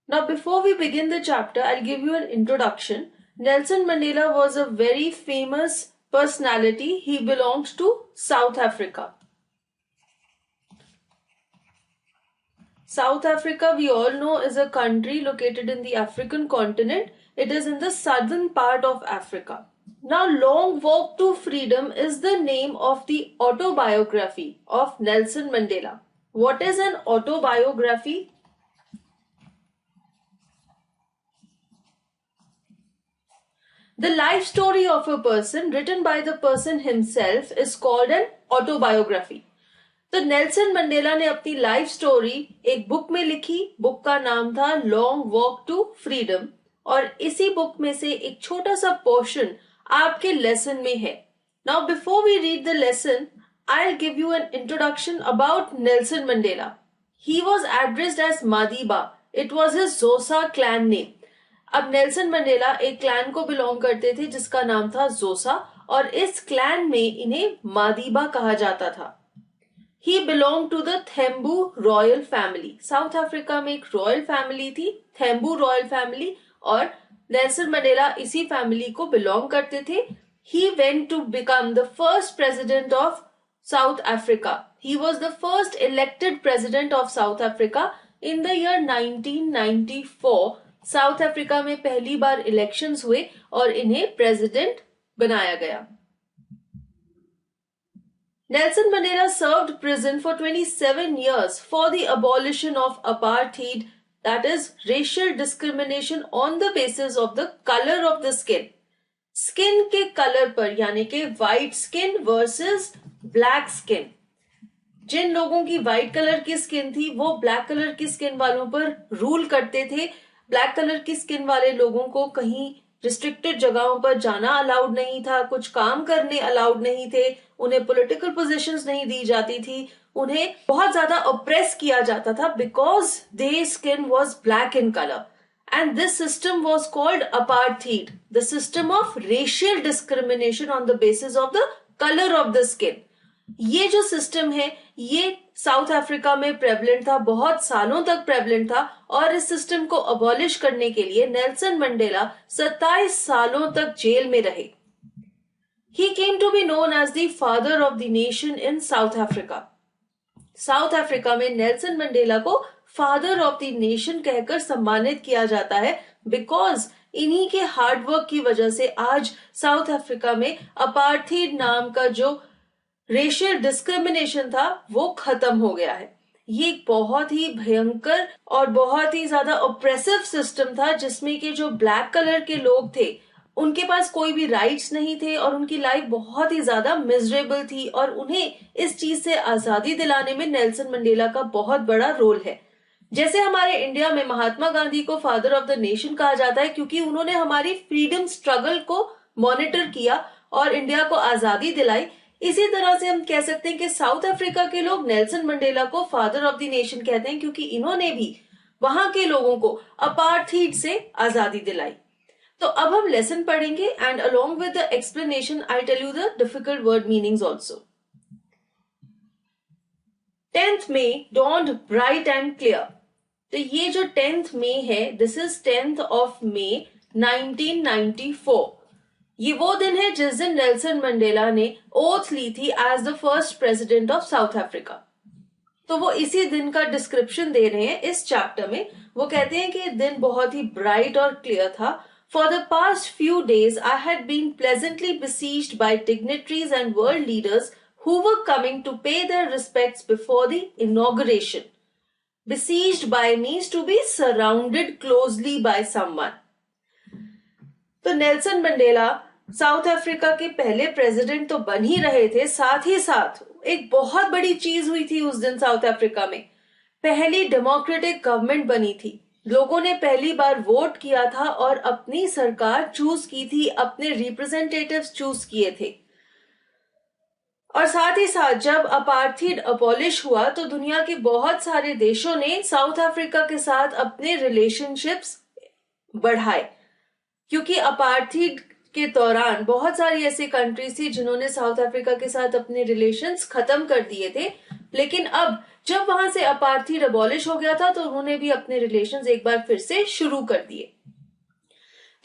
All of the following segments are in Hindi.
Now, before we begin the chapter, I'll give you an introduction. Nelson Mandela was a very famous personality. He belonged to South Africa. South Africa, we all know, is a country located in the African continent. It is in the southern part of Africa. Now, Long Walk to Freedom is the name of the autobiography of Nelson Mandela. What is an autobiography? The life story of a person written by the person himself is called an autobiography. तो नेल्सन मंडेला ने अपनी लाइफ स्टोरी एक बुक में लिखी. बुक का नाम था लॉन्ग वॉक टू फ्रीडम और इसी बुक में से एक छोटा सा पोर्शन आपके लेसन में है. Now before we read the lesson, I will give you an introduction about Nelson Mandela. He was addressed as Madiba. It was his Xhosa clan name. अब नेल्सन मंडेला एक क्लैन को बिलोंग करते थे जिसका नाम था जोसा और इस क्लैन में इन्हें मादीबा कहा जाता था. He belonged to the Thembu royal family. South Africa में एक रॉयल फैमिली थी, थेम्बू रॉयल फैमिली, और नेल्सन मंडेला इसी फैमिली को बिलोंग करते थे. He went to become the first president of South Africa. He was the first elected president of South Africa in the year 1994. South Africa में पहली बार इलेक्शंस हुए और इन्हें प्रेसिडेंट बनाया गया. Nelson Mandela served prison for 27 years for the abolition of apartheid, that is, racial discrimination on the basis of the color of the skin. Skin के कलर पर, यानी कि white skin versus black skin. जिन लोगों की white कलर की स्किन थी वो black कलर की स्किन वालों पर रूल करते थे. ब्लैक कलर की स्किन वाले लोगों को कहीं रिस्ट्रिक्टेड जगहों पर जाना अलाउड नहीं था, कुछ काम करने अलाउड नहीं थे, उन्हें पॉलिटिकल पोजीशंस नहीं दी जाती थी, उन्हें बहुत ज्यादा ऑप्रेस किया जाता था because their skin was black in colour. And this system was called apartheid, the system of racial discrimination on the basis of the colour of the skin. ये जो सिस्टम है ये साउथ अफ्रीका में प्रेवलेंट था, बहुत सालों तक प्रेवलेंट था और इस सिस्टम को अबॉलिश करने के लिए नेल्सन मंडेला 27 सालों तक जेल में रहे. He came to be known as the father of the nation in South Africa. South Africa में नेल्सन मंडेला को फादर ऑफ द नेशन कहकर सम्मानित किया जाता है बिकॉज इन्हीं के हार्डवर्क की वजह से आज साउथ अफ्रीका में अपार्थीड नाम का जो रेशियल डिस्क्रिमिनेशन था वो खत्म हो गया है. ये एक बहुत ही भयंकर और बहुत ही ज्यादा ऑप्रेसिव सिस्टम था जिसमें कि जो ब्लैक कलर के लोग थे उनके पास कोई भी राइट्स नहीं थे और उनकी लाइफ बहुत ही ज्यादा मिजरेबल थी और उन्हें इस चीज से आजादी दिलाने में नेल्सन मंडेला का बहुत बड़ा रोल है. जैसे हमारे इंडिया में महात्मा गांधी को फादर ऑफ द नेशन कहा जाता है क्योंकि उन्होंने हमारी फ्रीडम स्ट्रगल को मॉनिटर किया और इंडिया को आजादी दिलाई, इसी तरह से हम कह सकते हैं कि साउथ अफ्रीका के लोग नेल्सन मंडेला को फादर ऑफ द नेशन कहते हैं क्योंकि इन्होंने भी वहां के लोगों को अपार्थीड से आजादी दिलाई. तो अब हम लेसन पढ़ेंगे and along with the explanation I tell you the difficult word meanings also. 10th May dawned bright and clear. तो ये जो 10th May है, this is 10th of May 1994. ये वो दिन है जिस दिन नेल्सन मंडेला ने ओथ ली थी as the first president of South Africa. तो वो इसी दिन का डिस्क्रिप्शन दे रहे हैं इस चैप्टर में. वो कहते हैं कि दिन बहुत ही ब्राइट और क्लियर था. For the past few days, I had been pleasantly besieged by dignitaries and world leaders who were coming to pay their respects before the inauguration. Besieged by means to be surrounded closely by someone. तो नेल्सन मंडेला साउथ अफ्रीका के पहले प्रेसिडेंट तो बन ही रहे थे, साथ ही साथ एक बहुत बड़ी चीज हुई थी उस दिन साउथ अफ्रीका में. पहली डेमोक्रेटिक गवर्नमेंट बनी थी. लोगों ने पहली बार वोट किया था और अपनी सरकार चूज की थी, अपने रिप्रेजेंटेटिव्स चूज किए थे. और साथ ही साथ जब अपार्थीड अबॉलिश हुआ तो दुनिया के बहुत सारे देशों ने साउथ अफ्रीका के साथ अपने रिलेशनशिप्स बढ़ाए क्योंकि अपार्थीड के दौरान बहुत सारी ऐसी कंट्रीज थी जिन्होंने साउथ अफ्रीका के साथ अपने रिलेशंस खत्म कर दिए थे. लेकिन अब जब वहां से अपार्थीड अबॉलिश हो गया था तो उन्होंने भी अपने रिलेशंस एक बार फिर से शुरू कर दिए।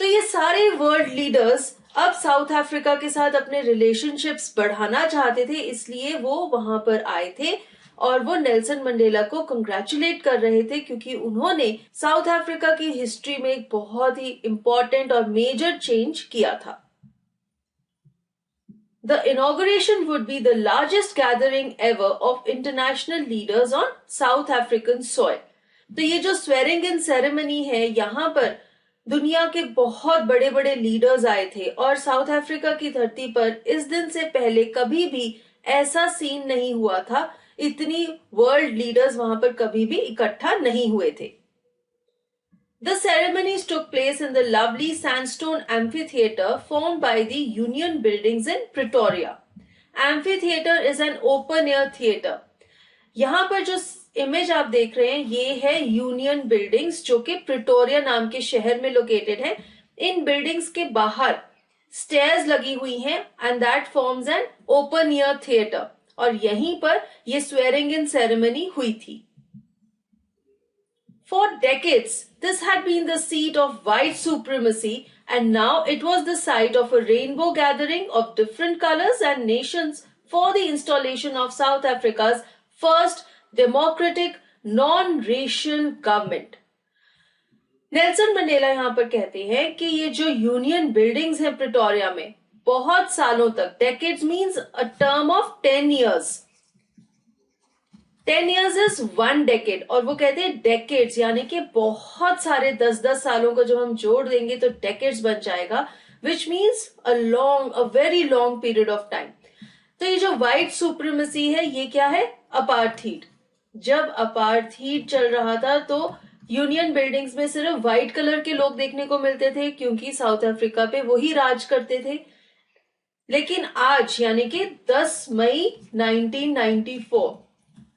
तो ये सारे वर्ल्ड लीडर्स अब साउथ अफ्रीका के साथ अपने रिलेशनशिप्स बढ़ाना चाहते थे, इसलिए वो वहां पर आए थे और वो नेल्सन मंडेला को कंग्रेचुलेट कर रहे थे क्योंकि उन्होंने साउथ अफ्रीका की हिस्ट्री में एक बहुत ही इंपॉर्टेंट और मेजर चेंज किया था। The inauguration would be the largest gathering ever of international leaders on South African soil. तो ये जो swearing in ceremony है, यहाँ पर दुनिया के बहुत बड़े बड़े लीडर्स आए थे और साउथ अफ्रीका की धरती पर इस दिन से पहले कभी भी ऐसा सीन नहीं हुआ था, इतनी वर्ल्ड लीडर्स वहां पर कभी भी इकट्ठा नहीं हुए थे। The ceremonies took place in the lovely sandstone amphitheater formed by the Union Buildings in Pretoria. Amphitheater is an open-air theater. यहाँ पर जो इमेज आप देख रहे हैं ये है यूनियन बिल्डिंग्स जो कि प्रिटोरिया नाम के शहर में लोकेटेड है। इन बिल्डिंग्स के बाहर स्टेयर्स लगी हुई हैं and that forms an open air theatre और यहीं पर ये स्वेरिंग इन सेरेमनी हुई थी। For decades, this had been the seat of white supremacy and now it was the site of a rainbow gathering of different colors and nations for the installation of South Africa's first democratic non-racial government. Nelson Mandela यहाँ पर कहते हैं कि ये जो यूनियन बिल्डिंग्स हैं प्रिटोरिया में बहुत सालों तक, decades means a term of 10 years. 10 years is 1 decade और वो कहते हैं decades यानी कि बहुत सारे 10-10 सालों को जब हम जोड़ देंगे तो decades बन जाएगा, which means a very long period of time. तो ये जो white supremacy है ये क्या है? अपार्थीड। जब अपार्थीड चल रहा था तो यूनियन बिल्डिंग्स में सिर्फ व्हाइट कलर के लोग देखने को मिलते थे क्योंकि साउथ अफ्रीका पे वही राज करते थे। लेकिन आज यानी कि 10 मई 1994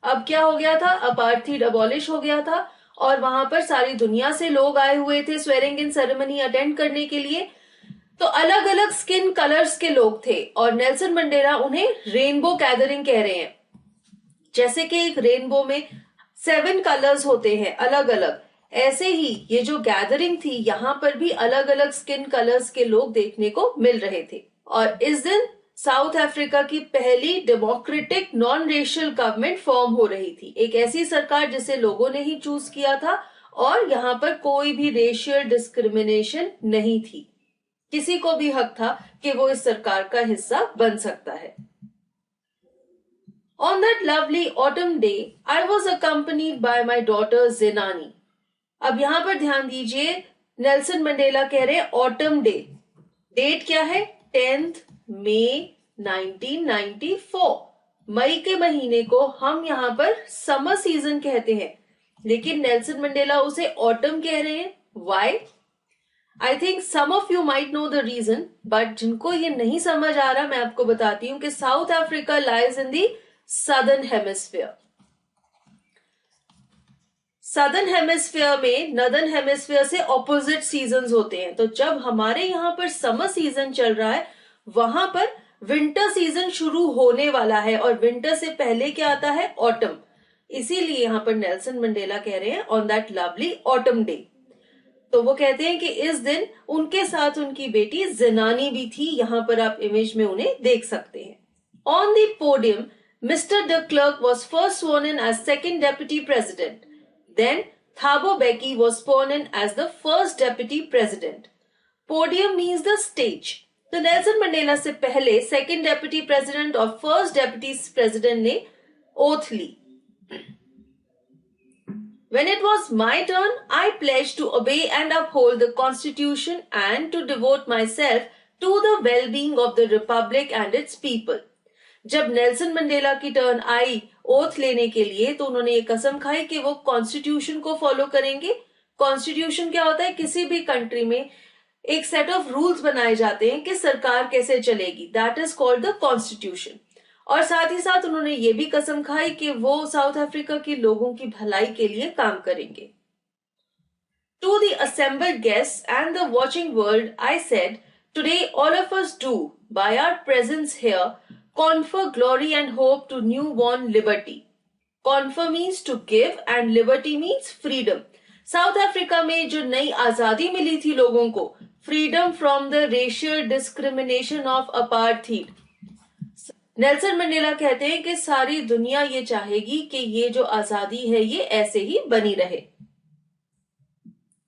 अब क्या हो गया था? अपार्थीड अबॉलिश हो गया था और वहां पर सारी दुनिया से लोग आए हुए थे स्वेरिंग इन सेरेमनी अटेंड करने के लिए। तो अलग अलग स्किन कलर्स के लोग थे और नेल्सन मंडेला उन्हें रेनबो गैदरिंग कह रहे हैं। जैसे कि एक रेनबो में 7 कलर्स होते हैं अलग अलग, ऐसे ही ये जो गैदरिंग थी यहाँ पर भी अलग अलग स्किन कलर्स के लोग देखने को मिल रहे थे। और इस दिन साउथ अफ्रीका की पहली democratic non racial government form हो रही थी, एक ऐसी सरकार जिसे लोगों ने ही चूज किया था और यहाँ पर कोई भी रेशियल डिस्क्रिमिनेशन नहीं थी। किसी को भी हक था कि वो इस सरकार का हिस्सा बन सकता है। On that lovely autumn day, I was accompanied by my daughter Zenani. अब यहाँ पर ध्यान दीजिए, नेल्सन मंडेला कह रहे हैं ऑटम डे। डेट क्या है? 10th मई 1994। मई के महीने को हम यहाँ पर समर सीजन कहते हैं, लेकिन नेल्सन मंडेला उसे ऑटम कह रहे हैं। Why? I think some of you might know the reason, but जिनको ये नहीं समझ आ रहा मैं आपको बताती हूँ कि south Africa lies in the southern hemisphere. Southern hemisphere में नॉर्दर्न हेमिस्फीयर से ऑपोजिट सीजन्स होते हैं। तो जब हमारे यहाँ पर समर सीजन चल रहा है वहां पर विंटर सीजन शुरू होने वाला है और विंटर से पहले क्या आता है? ऑटम। इसीलिए यहाँ पर नेल्सन मंडेला कह रहे हैं on that lovely autumn day. तो वो कहते हैं कि इस दिन उनके साथ उनकी बेटी ज़ेनानी भी थी, यहाँ पर आप इमेज में उन्हें देख सकते हैं। On the podium Mr. de Klerk was first sworn in as second deputy president. Then Thabo Mbeki was sworn in as the first deputy president. Podium means the stage. तो नेल्सन मंडेला से पहले सेकंड डेप्यूटी प्रेसिडेंट और फर्स्ट डेप्यूटी प्रेसिडेंट ने ओथ ली। When it was my turn, I pledged to obey and uphold the constitution and to devote myself to the well-being of the republic and its people. जब नेल्सन मंडेला की टर्न आई ओथ लेने के लिए तो उन्होंने ये कसम खाई कि वो कॉन्स्टिट्यूशन को फॉलो करेंगे। कॉन्स्टिट्यूशन क्या होता है? किसी भी कंट्री में एक सेट ऑफ रूल्स बनाए जाते हैं कि सरकार कैसे चलेगी, that is called the constitution. और साथ ही साथ उन्होंने ये भी कसम खाई कि वो साउथ अफ्रीका के लोगों की भलाई के लिए काम करेंगे। To the assembled guests and the watching world I said, today all of us do by our presence here confer glory and hope to newborn liberty. Confer means to give and liberty means freedom. South Africa में जो नई आजादी मिली थी लोगों को, freedom from the racial discrimination of apartheid. Nelson Mandela कहते हैं कि सारी दुनिया ये चाहेगी कि ये जो आजादी है ये ऐसे ही बनी रहे।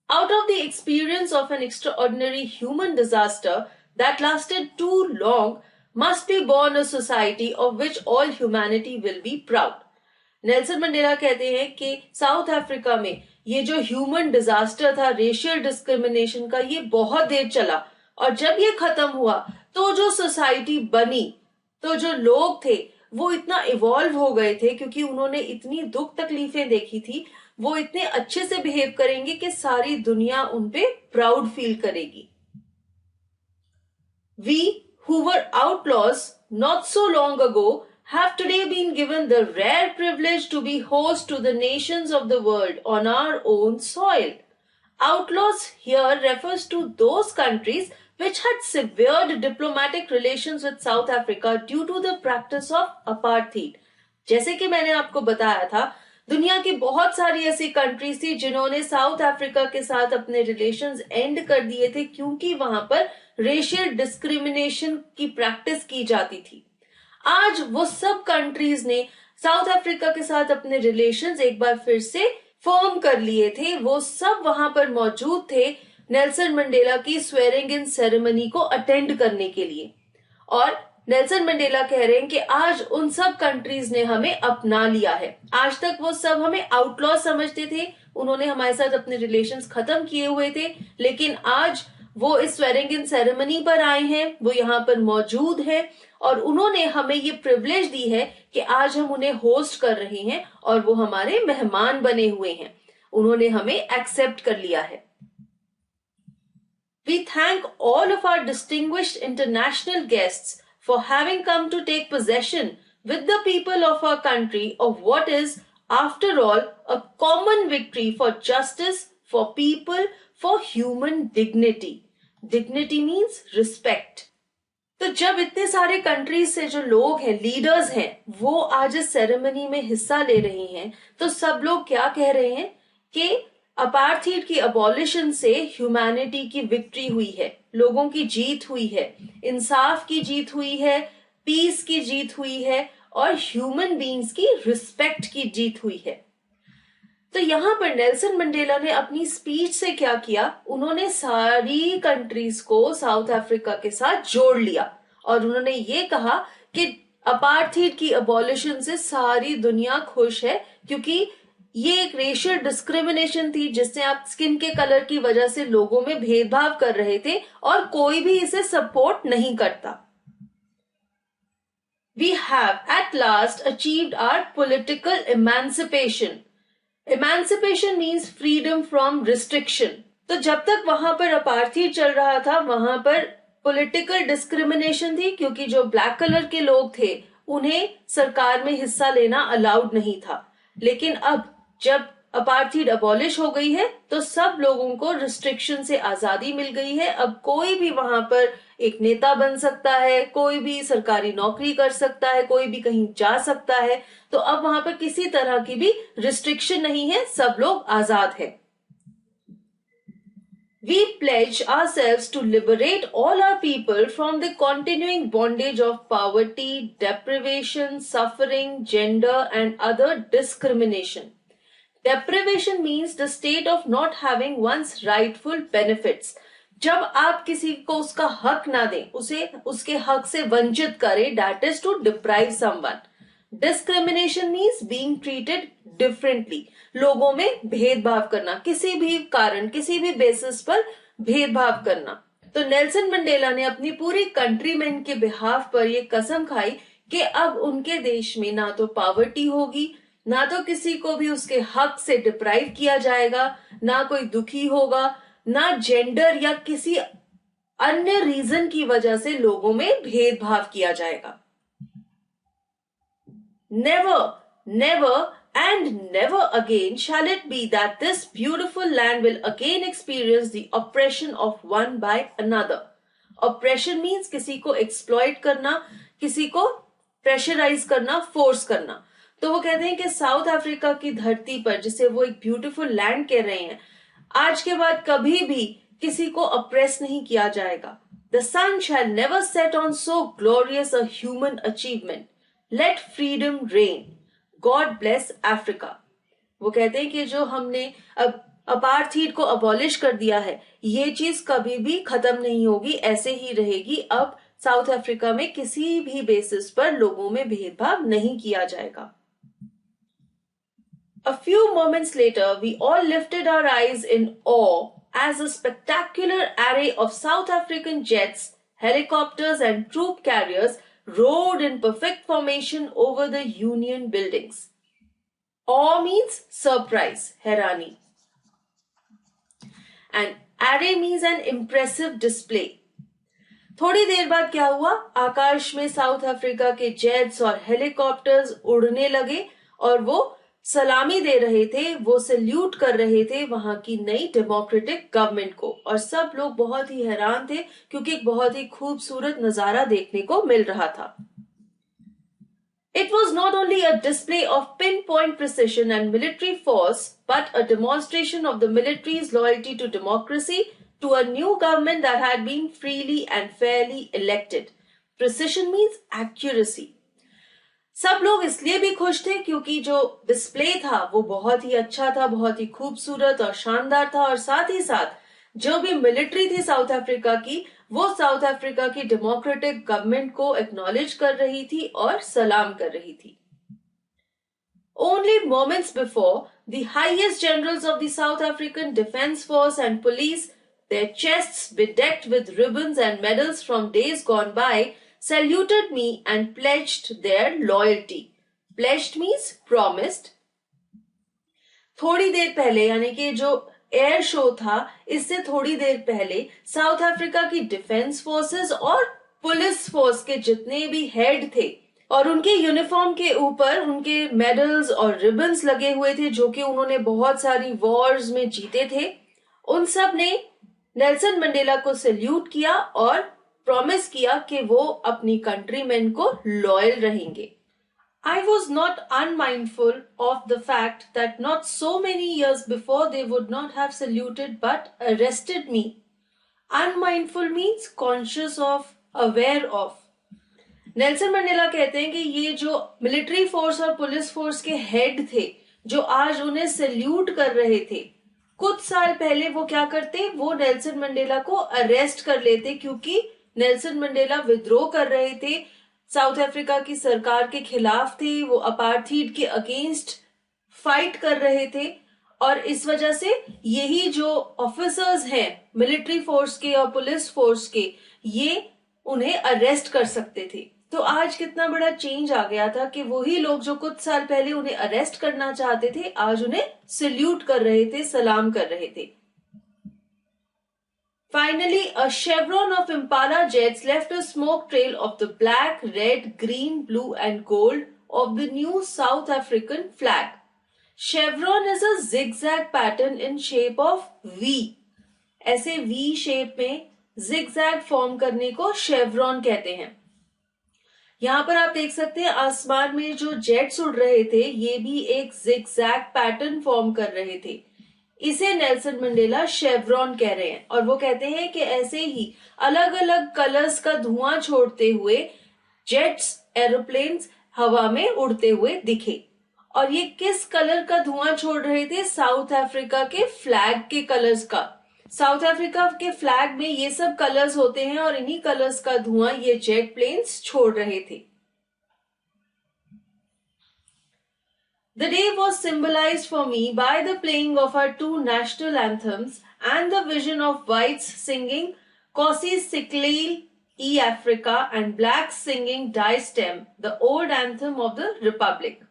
Out of the experience of an extraordinary human disaster that lasted too long must be born a society of which all humanity will be proud. Nelson Mandela कहते हैं कि साउथ अफ्रीका में ये जो ह्यूमन डिजास्टर था रेशियल डिस्क्रिमिनेशन का, ये बहुत देर चला, और जब ये खत्म हुआ तो जो सोसाइटी बनी, तो जो लोग थे वो इतना इवॉल्व हो गए थे क्योंकि उन्होंने इतनी दुख तकलीफें देखी थी, वो इतने अच्छे से बिहेव करेंगे कि सारी दुनिया उनपे प्राउड फील करेगी। We who were outlaws not so long ago have today been given the rare privilege to be host to the nations of the world on our own soil. Outlaws here refers to those countries which had severed diplomatic relations with South Africa due to the practice of apartheid. जैसे कि मैंने आपको बताया था, दुनिया की बहुत सारी ऐसी कंट्रीज थी जिन्होंने साउथ अफ्रीका के साथ अपने रिलेशंस एंड कर दिए थे क्योंकि वहां पर रेशियल डिस्क्रिमिनेशन की प्रैक्टिस की जाती थी। आज वो सब कंट्रीज ने साउथ अफ्रीका के साथ अपने रिलेशंस एक बार फिर से फॉर्म कर लिए थे। वो सब वहां पर मौजूद थे नेल्सन मंडेला की स्वेरिंग इन सेरेमनी को अटेंड करने के लिए। और नेल्सन मंडेला कह रहे हैं कि आज उन सब कंट्रीज ने हमें अपना लिया है। आज तक वो सब हमें आउटलॉ समझते थे, उन्होंने हमारे साथ अपने रिलेशंस खत्म किए हुए थे, लेकिन आज वो इस स्वेरिंग इन सेरेमनी पर आए हैं, वो यहाँ पर मौजूद हैं और उन्होंने हमें ये प्रिविलेज दी है कि आज हम उन्हें होस्ट कर रहे हैं और वो हमारे मेहमान बने हुए हैं, उन्होंने हमें एक्सेप्ट कर लिया है। We thank all of our distinguished international guests for having come to take possession with the people of our country of what is, after all, a common victory for justice, for people, for human dignity. Dignity means respect. तो जब इतने सारे कंट्रीज से जो लोग हैं, लीडर्स हैं, वो आज इस सेरेमनी में हिस्सा ले रहे हैं, तो सब लोग क्या कह रहे हैं कि अपार्थीड की अबॉलिशन से ह्यूमैनिटी की विक्ट्री हुई है, लोगों की जीत हुई है, इंसाफ की जीत हुई है, पीस की जीत हुई है और ह्यूमन बीइंग्स की रिस्पेक्ट की जीत हुई है। तो यहाँ पर नेल्सन मंडेला ने अपनी स्पीच से क्या किया, उन्होंने सारी कंट्रीज को साउथ अफ्रीका के साथ जोड़ लिया और उन्होंने ये कहा कि अपार्थीड की अबॉलिशन से सारी दुनिया खुश है क्योंकि ये एक रेशियल डिस्क्रिमिनेशन थी जिससे आप स्किन के कलर की वजह से लोगों में भेदभाव कर रहे थे और कोई भी इसे सपोर्ट नहीं करता। We have at last achieved our political emancipation. Emancipation means freedom from restriction. तो जब तक वहां पर अपार्थीड चल रहा था वहां पर पॉलिटिकल डिस्क्रिमिनेशन थी क्योंकि जो ब्लैक कलर के लोग थे उन्हें सरकार में हिस्सा लेना अलाउड नहीं था, लेकिन अब जब अपार्थीड अबॉलिश हो गई है तो सब लोगों को रिस्ट्रिक्शन से आजादी मिल गई है। अब कोई भी वहां पर एक नेता बन सकता है, कोई भी सरकारी नौकरी कर सकता है, कोई भी कहीं जा सकता है, तो अब वहां पर किसी तरह की भी रिस्ट्रिक्शन नहीं है, सब लोग आजाद हैं। We pledge ourselves to liberate all our people from the continuing bondage of poverty, deprivation, suffering, gender and other discrimination. Deprivation means the state of not having one's rightful benefits. जब आप किसी को उसका हक ना दें, उसे उसके हक से वंचित करें, that is to deprive someone. Discrimination means being treated differently. लोगों में भेदभाव करना, किसी भी कारण, किसी भी बेसिस पर भेदभाव करना। तो नेल्सन मंडेला ने अपनी पूरी कंट्रीमेन के बिहाफ पर ये कसम खाई कि अब उनके देश में ना तो पॉवर्टी होगी, ना तो किसी को भी उसके हक से डिप्राइव किया जाएगा, ना कोई दुखी होगा, ना जेंडर या किसी अन्य रीजन की वजह से लोगों में भेदभाव किया जाएगा। Never, never and never again shall it be that this beautiful land will again experience the oppression of one by another. Oppression means किसी को exploit करना, किसी को pressurize करना, force करना। तो वो कहते हैं कि साउथ अफ्रीका की धरती पर, जिसे वो एक ब्यूटीफुल लैंड कह रहे हैं, आज के बाद कभी भी किसी को अप्रेस नहीं किया जाएगा. The sun shall never set on so glorious a human achievement. Let freedom reign. God bless Africa. वो कहते हैं कि जो हमने अब अपार्थीड को अबॉलिश कर दिया है, ये चीज कभी भी खत्म नहीं होगी, ऐसे ही रहेगी. अब साउथ अफ्रीका में किसी भी बेसिस पर लोगों में भेदभाव नहीं किया जाएगा. A few moments later, we all lifted our eyes in awe as a spectacular array of South African jets, helicopters, and troop carriers rode in perfect formation over the Union buildings. Awe means surprise, हैरानी. And array means an impressive display. थोड़ी देर बाद क्या हुआ, आकाश में साउथ अफ्रीका के जेट्स और हेलीकॉप्टर्स उड़ने लगे और वो सलामी दे रहे थे, वो सल्यूट कर रहे थे वहां की नई डेमोक्रेटिक गवर्नमेंट को. और सब लोग बहुत ही हैरान थे क्योंकि एक बहुत ही खूबसूरत नजारा देखने को मिल रहा था. It was not only a display of pinpoint precision and military force, but a demonstration of the military's loyalty to democracy, to a new government that had been freely and fairly elected. Precision means accuracy. सब लोग इसलिए भी खुश थे क्योंकि जो डिस्प्ले था वो बहुत ही अच्छा था, बहुत ही खूबसूरत और शानदार था. और साथ ही साथ जो भी मिलिट्री थी साउथ अफ्रीका की, वो साउथ अफ्रीका की डेमोक्रेटिक गवर्नमेंट को एक्नॉलेज कर रही थी और सलाम कर रही थी. Only moments before, the highest generals of the South African Defence Force and police, their chests bedecked with ribbons and medals from days gone by, saluted me and pledged their loyalty. Pledged means promised. थोड़ी देर पहले, यानी कि जो एयर शो था, इससे थोड़ी देर पहले साउथ अफ्रीका की डिफेंस फोर्सेस और पुलिस फोर्स के जितने भी हेड थे और उनके यूनिफॉर्म के ऊपर उनके मेडल्स और रिबन्स लगे हुए थे जो कि उन्होंने बहुत सारी वॉर्स में जीते थे, उन सब ने नेल्सन मंडेला को सल्यूट किया और प्रॉमिस किया कि वो अपनी कंट्रीमैन को लॉयल रहेंगे. I was not unmindful of the fact that not so many years before they would not have saluted but arrested me. Unmindful means conscious of, aware of. Nelson Mandela कहते हैं कि ये जो मिलिट्री फोर्स और पुलिस फोर्स के हेड थे जो आज उन्हें सल्यूट कर रहे थे, कुछ साल पहले वो क्या करते, वो नेल्सन मंडेला को अरेस्ट कर लेते क्योंकि नेल्सन मंडेला विद्रोह कर रहे थे, साउथ अफ्रीका की सरकार के खिलाफ थे, वो अपार्थीड के अगेंस्ट फाइट कर रहे थे. और इस वजह से यही जो ऑफिसर्स हैं मिलिट्री फोर्स के और पुलिस फोर्स के, ये उन्हें अरेस्ट कर सकते थे. तो आज कितना बड़ा चेंज आ गया था कि वही लोग जो कुछ साल पहले उन्हें अरेस्ट करना चाहते थे, आज उन्हें सल्यूट कर रहे थे, सलाम कर रहे थे. Finally, a chevron of Impala jets left a smoke trail of the black, red, green, blue and gold of the new South African flag. Chevron is a zigzag pattern in shape of V. ऐसे V shape में zigzag form करने को chevron कहते हैं. यहाँ पर आप देख सकते हैं आसमान में जो जेट्स उड़ रहे थे, ये भी एक zigzag pattern form कर रहे थे. इसे नेल्सन मंडेला शेवरॉन कह रहे हैं और वो कहते हैं कि ऐसे ही अलग अलग कलर्स का धुआं छोड़ते हुए जेट्स, एरोप्लेन्स हवा में उड़ते हुए दिखे. और ये किस कलर का धुआं छोड़ रहे थे? साउथ अफ्रीका के फ्लैग के कलर्स का. साउथ अफ्रीका के फ्लैग में ये सब कलर्स होते हैं और इन्हीं कलर्स का धुआं ये जेट प्लेन्स छोड़ रहे थे. The day was symbolized for me by the playing of our two national anthems and the vision of whites singing Kosi Siklil E Africa and blacks singing Die Stem, the old anthem of the Republic.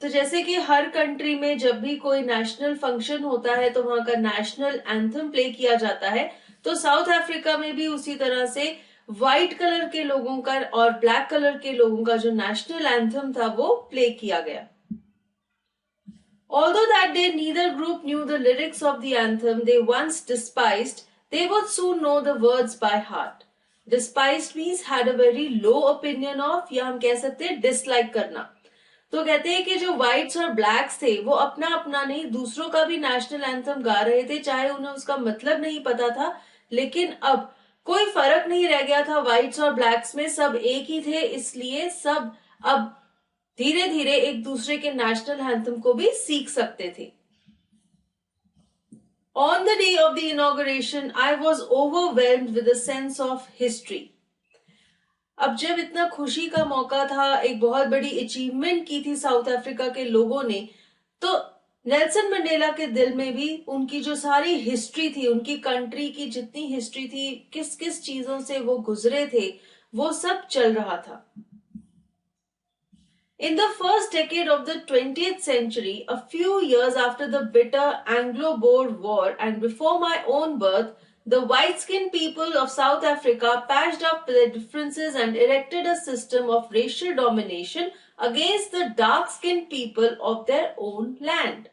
तो जैसे कि हर कंट्री में जब भी कोई नेशनल फंक्शन होता है तो वहां का नेशनल एंथम प्ले किया जाता है, तो साउथ अफ्रीका में भी उसी तरह से व्हाइट कलर के लोगों का और ब्लैक कलर के लोगों का जो नेशनल एंथम था वो प्ले किया गया. Although that day neither group knew the lyrics of the anthem they once despised, they would soon know the words by heart. Despised means had a very low opinion of, या हम कह सकते हैं dislike करना. तो कहते हैं कि जो व्हाइट्स और ब्लैक्स थे वो अपना अपना नहीं दूसरों का भी नेशनल एंथम गा रहे थे, चाहे उन्हें उसका मतलब नहीं पता था, लेकिन अब कोई फर्क नहीं रह गया था व्हाइट्स और ब्लैक्स में, सब एक ही थे, इसलिए सब अब धीरे धीरे एक दूसरे के नेशनल एंथम को भी सीख सकते थे। On the day of the inauguration, I was overwhelmed with a sense of history. अब जब इतना खुशी का मौका था, एक बहुत बड़ी अचीवमेंट की थी साउथ अफ्रीका के लोगों ने, तो नेल्सन मंडेला के दिल में भी उनकी जो सारी हिस्ट्री थी, उनकी कंट्री की जितनी हिस्ट्री थी, किस किस चीजों से वो गुजरे थे, वो सब चल रहा था। In the first decade of the 20th century, a few years after the bitter Anglo-Boer War and before my own birth, the white-skinned people of South Africa patched up their differences and erected a system of racial domination against the dark-skinned people of their own land.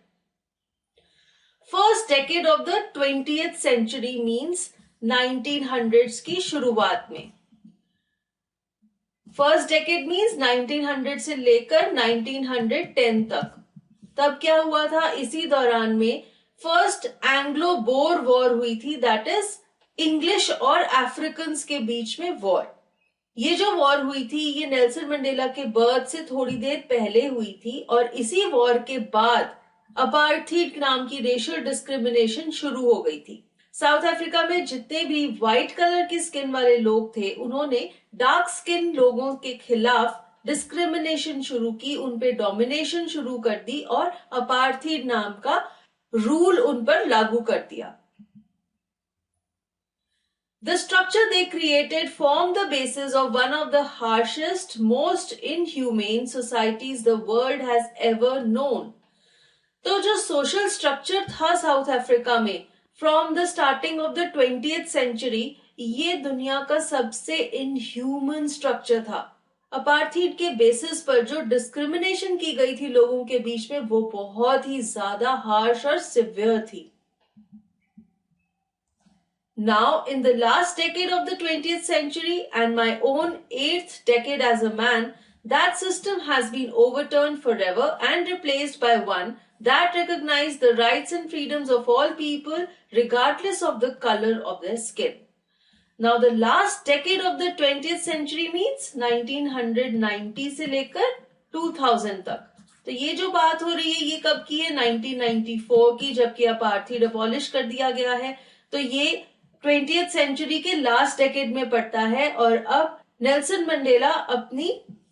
First decade of the 20th century means 1900s की शुरुआत में। फर्स्ट डेकेड मीन्स 1900 से लेकर 1910 तक। तब क्या हुआ था, इसी दौरान में फर्स्ट एंग्लो बोर वॉर हुई थी, दैट इज इंग्लिश और अफ्रीकन के बीच में वॉर। ये जो वॉर हुई थी ये नेल्सन मंडेला के बर्थ से थोड़ी देर पहले हुई थी और इसी वॉर के बाद अपार्थीड नाम की रेशियल डिस्क्रिमिनेशन शुरू हो गई थी। साउथ अफ्रीका में जितने भी व्हाइट कलर की स्किन वाले लोग थे उन्होंने डार्क स्किन लोगों के खिलाफ डिस्क्रिमिनेशन शुरू की, उन पे डोमिनेशन शुरू कर दी और अपार्थीड नाम का रूल उन पर लागू कर दिया। The structure they created formed the basis of one of the harshest, most inhumane societies the world has ever known. तो जो सोशल स्ट्रक्चर था साउथ अफ्रीका में from the starting of the 20th century, ये दुनिया का सबसे इनह्यूमन स्ट्रक्चर था। अपार्थीड के बेसिस पर जो डिस्क्रिमिनेशन की गई थी लोगों के बीच में वो बहुत ही ज्यादा हार्श और सिवियर थी। Now, in the last decade of the 20th century and my own 8th decade as a man, that system has been overturned forever and replaced by one that recognizes the rights and freedoms of all people regardless of the color of their skin. Now, the last decade of the 20th century means 1990 से लेकर 2000 तक। तो ये जो बात हो रही है ये कब की है, 1994 की, जबकि अपार्थीड अबॉलिश कर दिया गया है। तो ये 20th सेंचुरी के लास्ट डेकेड में पड़ता है और अब नेल्सन मंडेला अपनी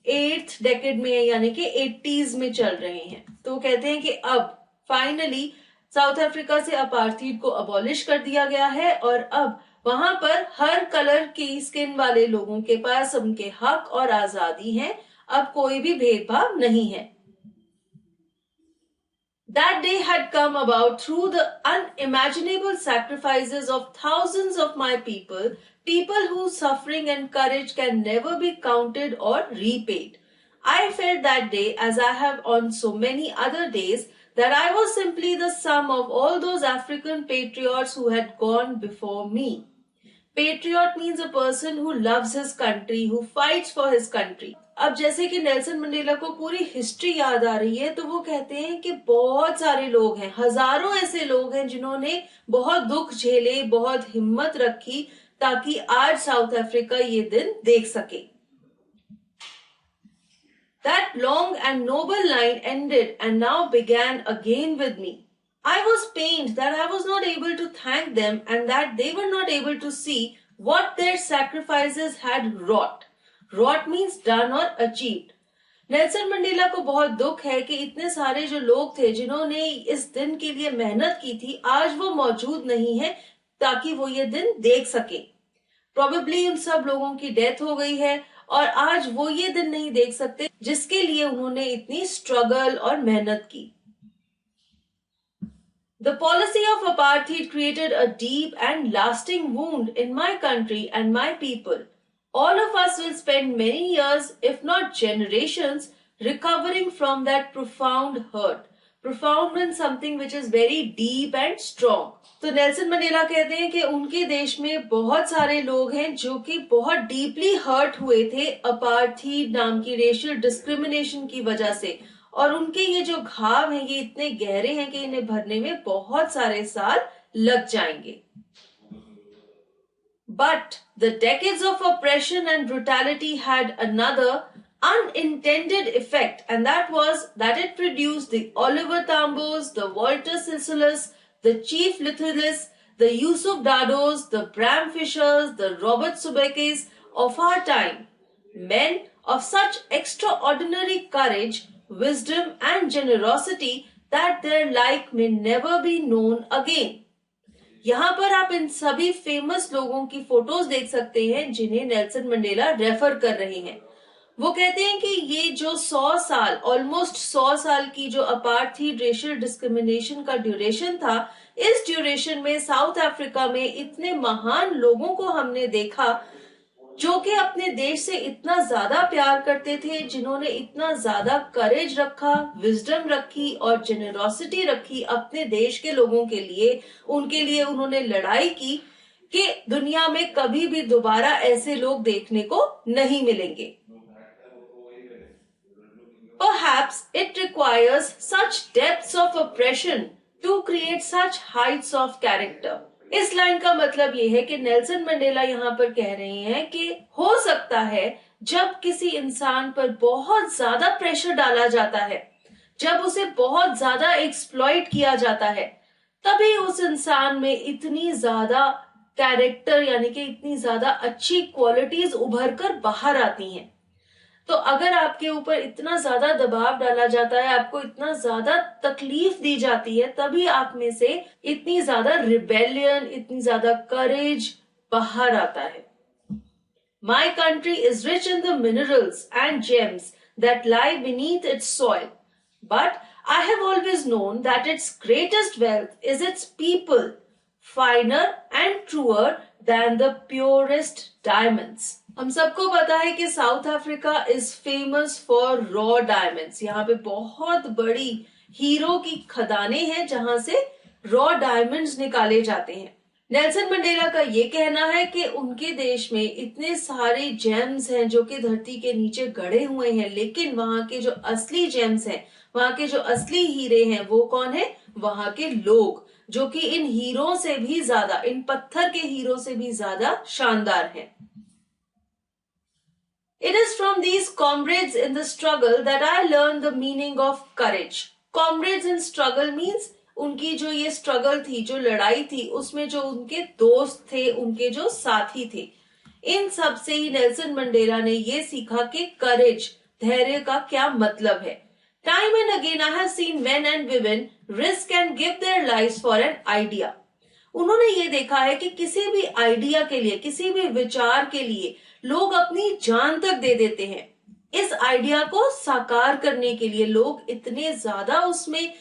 8th डेकेड में यानी कि 80s में चल रहे हैं। तो कहते हैं कि अब फाइनली साउथ अफ्रीका से अपार्थीड को अबॉलिश कर दिया गया है और अब वहां पर हर कलर की स्किन वाले लोगों के पास उनके हक और आजादी हैं, अब कोई भी भेदभाव नहीं है। That day had come about through the unimaginable sacrifices of thousands of my people, people whose suffering and courage can never be counted or repaid. I felt that day, as I have on so many other days, that I was simply the sum of all those African patriots who had gone before me. Patriot means a person who loves his country, who fights for his country. अब जैसे कि नेल्सन मंडेला को पूरी हिस्ट्री याद आ रही है तो वो कहते हैं कि बहुत सारे लोग हैं, हजारों ऐसे लोग हैं जिन्होंने बहुत दुख झेले, बहुत हिम्मत रखी ताकि आज साउथ अफ्रीका ये दिन देख सके। That long and noble line ended and now began again with me. I was pained that I was not able to thank them and that they were not able to see what their sacrifices had wrought. Wrought means done or achieved. Nelson Mandela को बहुत दुख है कि इतने सारे जो लोग थे जिन्होंने इस दिन के लिए मेहनत की थी आज वो मौजूद नहीं है ताकि वो ये दिन देख सके। प्रोबेबली उन सब लोगों की डेथ हो गई है और आज वो ये दिन नहीं देख सकते जिसके लिए उन्होंने इतनी स्ट्रगल और मेहनत की। The policy of apartheid created a deep and lasting wound in my country and my people. All of us will spend many years, if not generations, recovering from that profound hurt. Profound means something which is very deep and strong. तो नेल्सन मंडेला कहते हैं कि उनके देश में बहुत सारे लोग हैं जो कि बहुत डीपली हर्ट हुए थे अपार्थीड नाम की रेशियल डिस्क्रिमिनेशन की वजह से और उनके ये जो घाव हैं ये इतने गहरे हैं कि इन्हें भरने में बहुत सारे साल लग जाएंगे. But the decades of oppression and brutality had another unintended effect, and that was that it produced the Oliver Tambos, the Walter Sisselus, the Chief Lithilis, the Yusuf Dados, the Bram Fishers, the Robert Subekis of our time. Men of such extraordinary courage, wisdom, and generosity that their like may never be known again. यहाँ पर आप इन सभी फेमस लोगों की फोटोज देख सकते हैं जिन्हें नेल्सन मंडेला रेफर कर रहे हैं. वो कहते हैं कि ये जो 100 साल, ऑलमोस्ट 100 साल की जो अपार्थीड रेशियल डिस्क्रिमिनेशन का ड्यूरेशन था, इस ड्यूरेशन में साउथ अफ्रीका में इतने महान लोगों को हमने देखा जो कि अपने देश से इतना ज्यादा प्यार करते थे, जिन्होंने इतना ज्यादा करेज रखा, विजडम रखी और जेनरोसिटी रखी अपने देश के लोगों के लिए. उनके लिए उन्होंने लड़ाई की कि दुनिया में कभी भी दोबारा ऐसे लोग देखने को नहीं मिलेंगे. Perhaps it requires such depths of oppression to create such heights of character. इस लाइन का मतलब ये है कि नेल्सन मंडेला यहाँ पर कह रहे हैं कि हो सकता है जब किसी इंसान पर बहुत ज्यादा प्रेशर डाला जाता है, जब उसे बहुत ज्यादा एक्सप्लॉइट किया जाता है, तभी उस इंसान में इतनी ज्यादा कैरेक्टर यानी कि इतनी ज्यादा अच्छी क्वालिटीज उभर कर बाहर आती हैं. तो अगर आपके ऊपर इतना ज्यादा दबाव डाला जाता है, आपको इतना ज्यादा तकलीफ दी जाती है, तभी आप में से इतनी ज्यादा रिबेलियन, इतनी ज्यादा करेज बाहर आता है. My country is rich in the minerals and gems that lie beneath its soil, but I have always known that its greatest wealth is its people, finer and truer than the purest diamonds. हम सबको पता है कि south Africa is famous for raw diamonds. यहाँ पे बहुत बड़ी हीरो की खदानें हैं जहां से रॉ डायमंड्स निकाले जाते हैं. नेल्सन मंडेला का ये कहना है कि उनके देश में इतने सारे जेम्स हैं जो कि धरती के नीचे गड़े हुए हैं, लेकिन वहां के जो असली जेम्स हैं, वहां के जो असली हीरे हैं, वो कौन है? वहां के लोग, जो कि इन हीरो से भी ज्यादा, इन पत्थर के हीरो से भी ज्यादा शानदार हैं. It is from these comrades in the struggle that I learned the meaning of courage. Comrades in struggle means उनकी जो ये स्ट्रगल थी, जो लड़ाई थी, उसमें जो उनके दोस्त थे, उनके जो साथी थे, इन सब से ही नेल्सन मंडेला ने ये सीखा कि करेज, धैर्य का क्या मतलब है. Time and again I have seen men and women risk and give their lives for an idea. उन्होंने ये देखा है कि किसी भी आइडिया के लिए, किसी भी विचार के लिए लोग अपनी जान तक दे देते हैं. इस आइडिया को साकार करने के लिए लोग इतने ज्यादा उसमें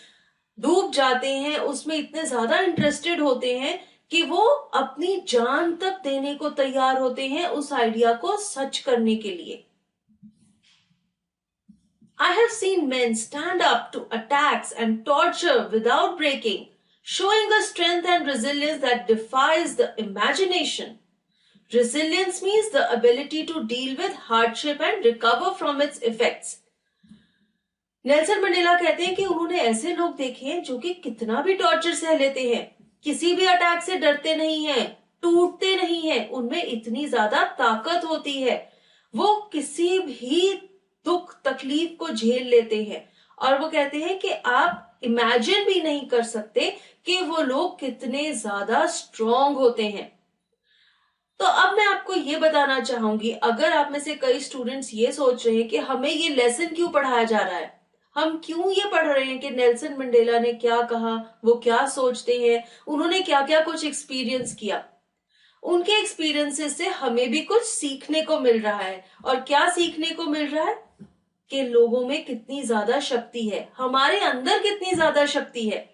डूब जाते हैं, उसमें इतने ज्यादा इंटरेस्टेड होते हैं कि वो अपनी जान तक देने को तैयार होते हैं उस आइडिया को सच करने के लिए. I have seen men stand up to attacks and torture without breaking, showing a strength and resilience that defies the imagination. Resilience means the ability to deal with hardship and recover from its effects. Nelson Mandela कहते हैं कि उन्होंने ऐसे लोग देखे हैं जो कि कितना भी टॉर्चर सह लेते हैं, किसी भी अटैक से डरते नहीं हैं, टूटते नहीं हैं, उनमें इतनी ज्यादा ताकत होती है, वो किसी भी दुख तकलीफ को झेल लेते हैं. और वो कहते हैं कि आप इमेजिन भी नहीं कर सकते कि वो लोग कितने ज्यादा स्ट्रॉन्ग होते हैं. तो अब मैं आपको ये बताना चाहूंगी, अगर आप में से कई स्टूडेंट्स ये सोच रहे हैं कि हमें ये लेसन क्यों पढ़ाया जा रहा है, हम क्यों ये पढ़ रहे हैं कि नेल्सन मंडेला ने क्या कहा, वो क्या सोचते हैं, उन्होंने क्या क्या कुछ एक्सपीरियंस किया. उनके एक्सपीरियंसेस से हमें भी कुछ सीखने को मिल रहा है. और क्या सीखने को मिल रहा है? कि लोगों में कितनी ज्यादा शक्ति है, हमारे अंदर कितनी ज्यादा शक्ति है.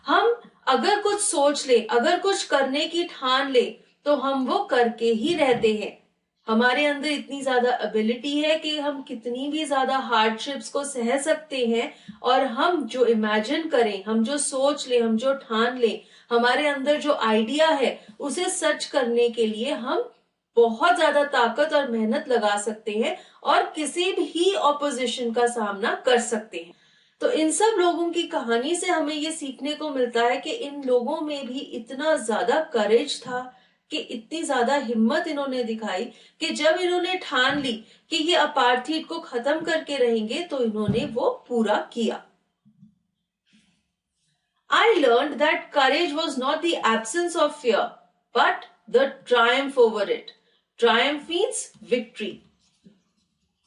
हम अगर कुछ सोच ले, अगर कुछ करने की ठान ले, तो हम वो करके ही रहते हैं. हमारे अंदर इतनी ज्यादा एबिलिटी है कि हम कितनी भी ज्यादा हार्डशिप्स को सह सकते हैं. और हम जो इमेजिन करें, हम जो सोच ले, हम जो ठान ले, हमारे अंदर जो आइडिया है, उसे सच करने के लिए हम बहुत ज्यादा ताकत और मेहनत लगा सकते हैं और किसी भी ऑपोजिशन का सामना कर सकते हैं. तो इन सब लोगों की कहानी से हमें ये सीखने को मिलता है कि इन लोगों में भी इतना ज्यादा करेज था, कि इतनी ज्यादा हिम्मत इन्होंने दिखाई कि जब इन्होंने ठान ली कि ये अपार्थीड को खत्म करके रहेंगे तो इन्होंने वो पूरा किया। I learned that courage was not the absence of fear, but the triumph over it. Triumph means victory.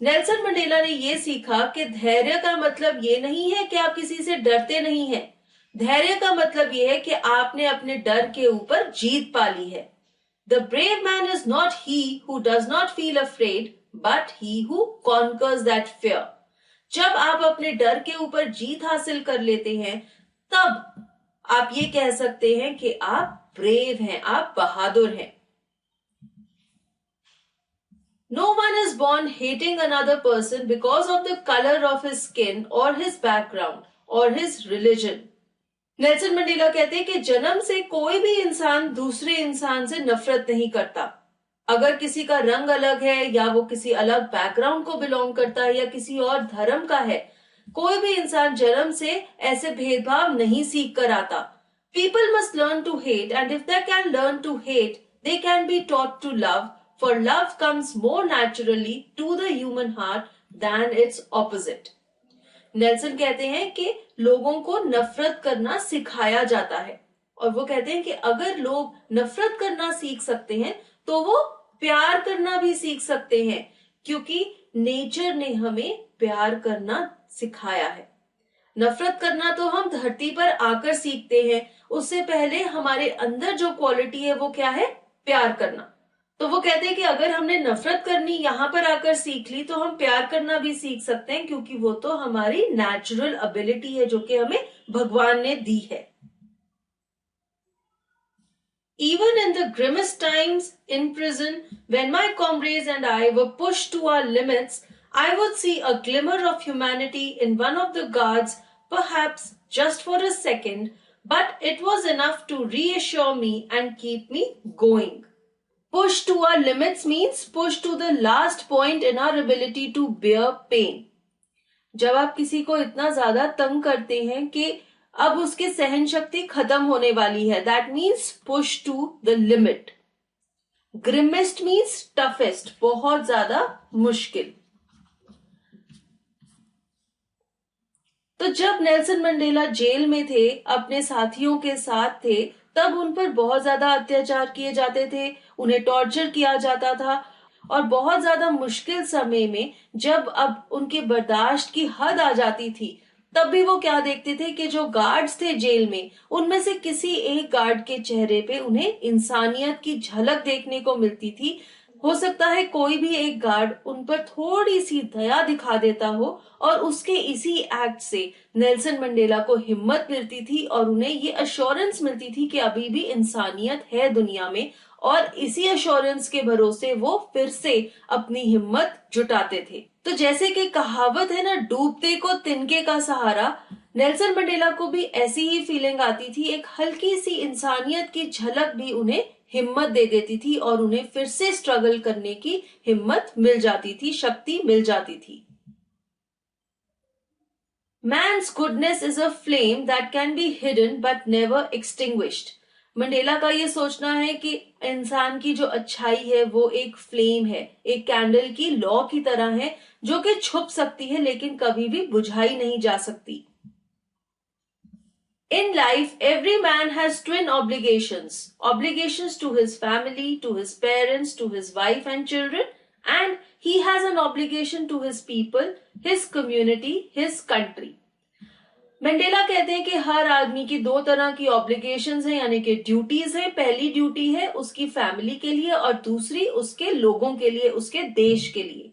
Nelson Mandela ने यह सीखा कि धैर्य का मतलब ये नहीं है कि आप किसी से डरते नहीं हैं। धैर्य का मतलब यह है कि आपने अपने डर के ऊपर जीत पा ली है। The brave man is not he who does not feel afraid, but he who conquers that fear. जब आप अपने डर के ऊपर जीत हासिल कर लेते हैं, तब आप ये कह सकते हैं कि आप ब्रेव हैं, आप बहादुर हैं। No one is born hating another person because of the color of his skin or his background or his religion. Nelson Mandela कहते हैं कि जन्म से कोई भी इंसान दूसरे इंसान से नफरत नहीं करता। अगर किसी का रंग अलग है या वो किसी अलग बैकग्राउंड को बिलोंग करता है या किसी और धर्म का है, कोई भी इंसान जन्म से ऐसे भेदभाव नहीं सीख कर आता। People must learn to hate, and if they can learn to hate, they can be taught to love. For love comes more naturally to the human heart than its opposite. Nelson कहते हैं कि लोगों को नफरत करना सिखाया जाता है, और वो कहते हैं कि अगर लोग नफरत करना सीख सकते हैं तो वो प्यार करना भी सीख सकते हैं, क्योंकि नेचर ने हमें प्यार करना सिखाया है। नफरत करना तो हम धरती पर आकर सीखते हैं, उससे पहले हमारे अंदर जो क्वालिटी है वो क्या है? प्यार करना। तो वो कहते हैं कि अगर हमने नफरत करनी यहां पर आकर सीख ली तो हम प्यार करना भी सीख सकते हैं, क्योंकि वो तो हमारी नेचुरल एबिलिटी है जो कि हमें भगवान ने दी है। Even in the grimmest times in prison, when my comrades and I were pushed to our limits, I would see a glimmer of humanity in one of the guards, perhaps just for a second, but it was enough to reassure me and keep me going. Push to our limits means push to the last point in our ability to bear pain. जब आप किसी को इतना ज्यादा तंग करते हैं कि अब उसकी सहन शक्ति खत्म होने वाली है, that means push to the limit. Grimmest means toughest, बहुत ज्यादा मुश्किल। तो जब नेल्सन मंडेला जेल में थे, अपने साथियों के साथ थे, तब उन पर बहुत ज्यादा अत्याचार किए जाते थे, उन्हें टॉर्चर किया जाता था, और बहुत ज्यादा मुश्किल समय में जब अब उनके बर्दाश्त की हद आ जाती थी, तब भी वो क्या देखते थे कि जो गार्ड्स थे जेल में, उनमें से किसी एक गार्ड के चेहरे पे उन्हें इंसानियत की झलक देखने को मिलती थी। हो सकता है कोई भी एक गार्ड उन पर थोड़ी सी दया दिखा देता हो, और उसके इसी एक्ट से नेल्सन मंडेला को हिम्मत मिलती थी और उन्हें ये अश्योरेंस मिलती थी कि अभी भी इंसानियत है दुनिया में, और इसी अश्योरेंस के भरोसे वो फिर से अपनी हिम्मत जुटाते थे। तो जैसे कि कहावत है ना, डूबते को तिनके का सहारा, नेल्सन मंडेला को भी ऐसी ही फीलिंग आती थी। एक हल्की सी इंसानियत की झलक भी उन्हें हिम्मत दे देती थी और उन्हें फिर से स्ट्रगल करने की हिम्मत मिल जाती थी, शक्ति मिल जाती थी। Man's goodness is a flame that can be hidden but never extinguished. Mandela का ये सोचना है कि इंसान की जो अच्छाई है वो एक फ्लेम है, एक कैंडल की लौ की तरह है, जो कि छुप सकती है लेकिन कभी भी बुझाई नहीं जा सकती। In life, every man has twin obligations. Obligations to his family, to his parents, to his wife and children, and he has an obligation to his people, his community, his country. Mandela कहते हैं कि हर आदमी की दो तरह की ऑब्लिगेशंस हैं, यानी कि ड्यूटीज हैं। पहली ड्यूटी है उसकी फैमिली के लिए और दूसरी उसके लोगों के लिए, उसके देश के लिए।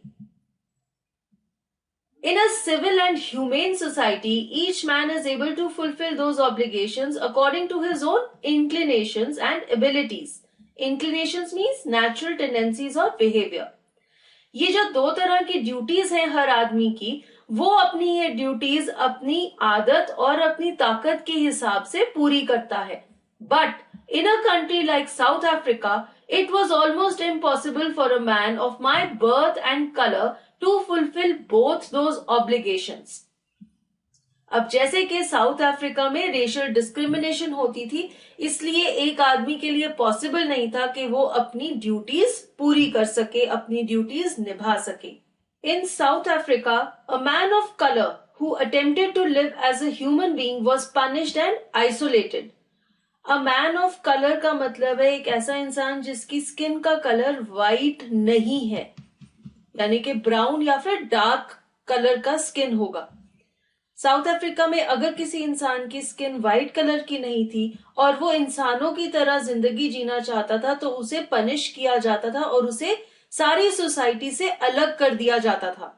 In a civil and humane society, each man is able to fulfill those obligations according to his own inclinations and abilities. Inclinations means natural tendencies or behavior. ये जो दो तरह की ड्यूटीज हैं हर आदमी की, वो अपनी ये ड्यूटीज अपनी आदत और अपनी ताकत के हिसाब से पूरी करता है। But in a country like South Africa, it was almost impossible for a man of my birth and color to fulfill both those obligations. अब जैसे कि साउथ अफ्रीका में रेशियल डिस्क्रिमिनेशन होती थी, इसलिए एक आदमी के लिए पॉसिबल नहीं था कि वो अपनी ड्यूटीज पूरी कर सके, अपनी ड्यूटीज निभा सके। In South Africa, a man of colour who attempted to live as a human being was punished and isolated. A man of colour का मतलब है एक ऐसा इंसान जिसकी स्किन का कलर वाइट नहीं है, यानी कि ब्राउन या फिर डार्क कलर का स्किन होगा। साउथ अफ्रीका में अगर किसी इंसान की स्किन व्हाइट कलर की नहीं थी और वो इंसानों की तरह जिंदगी जीना चाहता था तो उसे पनिश किया जाता था और उसे सारी सोसाइटी से अलग कर दिया जाता था।